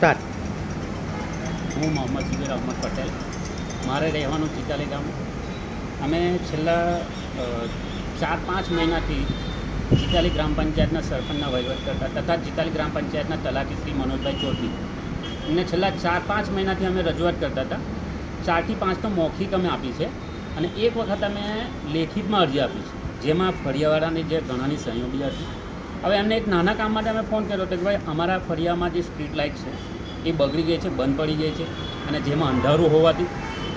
Start. હું મોહમ્મદ ઝુબેર અહમદ પટેલ, મારે રહેવાનું ચિતાલી ગામ. અમે છેલ્લા 4-5 મહિનાથી ચિતાલી ગ્રામ પંચાયતના સરપંચના વહીવટ કરતા તથા ચિતાલી ગ્રામ પંચાયતના તલાટી શ્રી મનોજભાઈ ચૌધરી એમને છેલ્લા 4-5 મહિનાથી અમે રજૂઆત કરતા હતા. 4 થી 5 તો મૌખિક અમે આપી છે અને એક વખત અમે લેખિતમાં અરજી આપી છે, જેમાં ફળિયાવાળાની જે ઘણાની સહયોગી હતી. હવે એમને એક નાના કામ માટે અમે ફોન કર્યો હતો કે ભાઈ અમારા ફળિયામાં જે સ્ટ્રીટ લાઇટ છે એ બગડી ગઈ છે, બંધ પડી ગઈ છે અને જેમાં અંધારું હોવાથી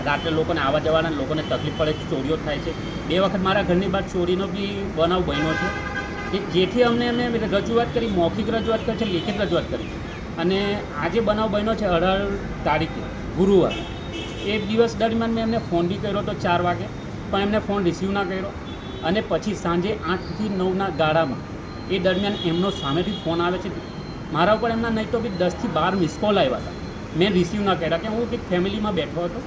રાત્રે લોકોને આવવા જવાના લોકોને તકલીફ પડે છે, ચોરીઓ થાય છે. 2 વખત મારા ઘરની બહાર ચોરીનો બી બનાવ બન્યો છે કે જેથી અમને રજૂઆત કરી, મૌખિક રજૂઆત કરી છે, લેખિત રજૂઆત કરી છે. અને આજે બનાવ બન્યો છે 18 તારીખે ગુરુવાર. એ દિવસ દરમિયાન મેં એમને ફોન બી કર્યો હતો 4 વાગે, પણ એમને ફોન રિસીવ ના કર્યો. અને પછી સાંજે 8 થી 9ના ગાળામાં એ દરમિયાન એમનો સામેથી ફોન આવે છે મારા ઉપર. એમના નહીં તો બી 10 થી 12 મિસ કોલ આવ્યા હતા, મેં રિસીવ ના કર્યા કે હું એક ફેમિલીમાં બેઠો હતો.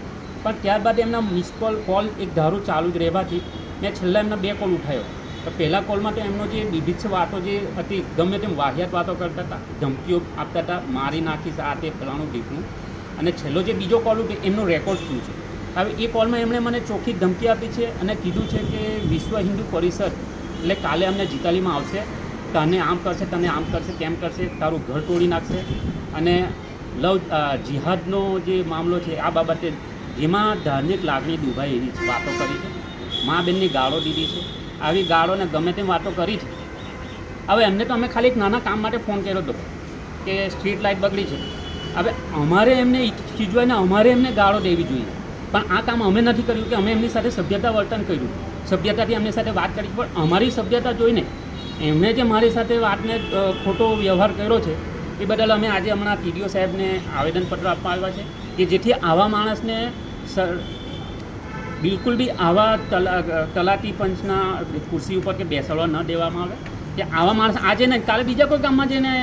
પણ ત્યારબાદ એમના મિસ કોલ એક ધારું ચાલુ જ રહેવાથી મેં છેલ્લા એમના 2 કોલ ઉઠાવ્યો. તો પહેલાં કોલમાં તો એમનો જે બીભત્સ વાતો જે હતી, ગમે તેમ વાહિયાત વાતો કરતા હતા, ધમકીઓ આપતા હતા, મારી નાખીશ આ તે ફલાણું ઢીકણું. અને છેલ્લો જે બીજો કોલ ઉઠ્યો એમનો રેકોર્ડ શું છે. હવે એ કોલમાં એમણે મને ચોખ્ખી ધમકી આપી છે અને કીધું છે કે વિશ્વ હિન્દુ પરિષદ એટલે કાલે અમને ચિતાલીમાં આવશે, તને આમ કરશે, તને આમ કરશે, તેમ કરશે, તારું ઘર તોડી નાખશે. અને જિહાદનો જે મામલો છે આ બાબતે જેમાં ધાર્મિક લાગણી દુભાઈ એવી વાતો કરી છે, મા બેનની ગાળો દીધી છે, આવી ગાળોને ગમે તેમ વાતો કરી છે. હવે એમને તો અમે ખાલી એક નાના કામ માટે ફોન કર્યો હતો કે સ્ટ્રીટ લાઇટ બગડી છે. હવે અમારે એમને ચીજવાઈને અમારે એમને ગાળો દેવી જોઈએ, પણ આ કામ અમે નથી કર્યું કે અમે એમની સાથે સભ્યતા વર્તન કર્યું, સભ્યતાથી એમની સાથે વાત કરી. પણ અમારી સભ્યતા જોઈને એમણે જે મારી સાથે વાતને ખોટો વ્યવહાર કર્યો છે એ બદલ અમે આજે હમણાં TDO સાહેબને આવેદનપત્ર આપવા આવ્યા છે કે જેથી આવા માણસને બિલકુલ બી આવા તલાટી પંચના ખુરશી ઉપર કે બેસાડવા ન દેવામાં આવે. કે આવા માણસ આજે ને કાલે બીજા કોઈ ગામમાં જઈને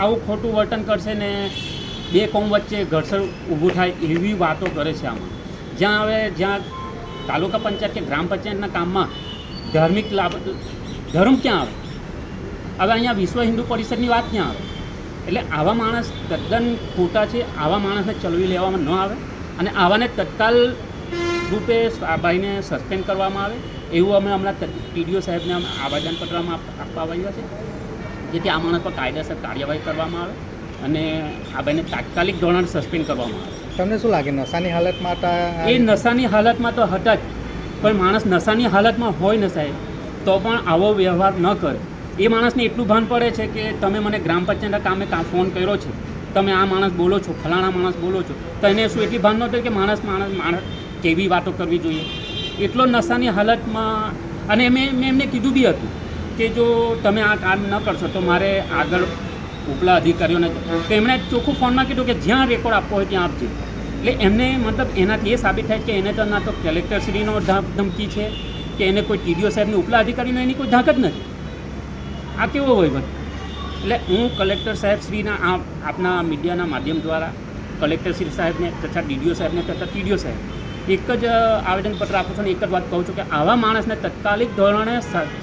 આવું ખોટું વર્તન કરશે ને 2 કોમ વચ્ચે ઘર્ષણ ઊભું થાય એવી વાતો કરે છે આમાં. જ્યાં તાલુકા પંચાયત કે ગ્રામ પંચાયતના કામમાં ધાર્મિક ધર્મ ક્યાં આવે? હવે અહીંયા વિશ્વ હિન્દુ પરિષદની વાત ક્યાં આવે? એટલે આવા માણસ તદ્દન ખોટા છે. આવા માણસને ચલવી લેવામાં ન આવે અને આવાને તત્કાલ રૂપે આ ભાઈને સસ્પેન્ડ કરવામાં આવે એવું અમે હમણાં TDO સાહેબને આવેદનપત્રમાં આપવા આવ્યા છે, જેથી આ માણસ પર કાયદેસર કાર્યવાહી કરવામાં આવે અને આ ભાઈને તાત્કાલિક ધોરણે સસ્પેન્ડ કરવામાં આવે. તમને શું લાગે નશાની હાલતમાં હતા? એ નશાની હાલતમાં તો હતા જ, પણ માણસ નશાની હાલતમાં હોય ને સાહેબ તો પણ આવો વ્યવહાર ન કરે. એ માણસને એટલું ભાન પડે છે કે તમે મને ગ્રામ પંચાયતના કામે ફોન કર્યો છે, તમે આ માણસ બોલો છો, ફલાણા માણસ બોલો છો, તો એને શું એટલી ભાન નહોતું કે માણસ કેવી વાતો કરવી જોઈએ. એટલો નશાની હાલતમાં. અને મેં એમને કીધું બી હતું કે જો તમે આ કામ ન કરશો તો મારે આગળ ઉપલા અધિકારીઓને, તો એમણે ચોખ્ખું ફોનમાં કીધું કે જ્યાં રેકોર્ડ આપવો હોય ત્યાં આપજે. એટલે એમને મતલબ એનાથી એ સાબિત થાય કે એને તો ના તો કલેક્ટરશ્રીનો ધમકી છે કે એને કોઈ TDO સાહેબની ઉપલા અધિકારીનો એની કોઈ ધાક જ નથી. આ કેવો હોય બધું? એટલે હું કલેક્ટર સાહેબશ્રીના આપના મીડિયાના માધ્યમ દ્વારા કલેક્ટરશ્રી સાહેબને તથા DDO સાહેબને તથા TDO સાહેબ એક જ આવેદનપત્ર આપું છું અને એક જ વાત કહું છું કે આવા માણસને તત્કાલિક ધોરણે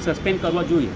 સસ્પેન્ડ કરવા જોઈએ.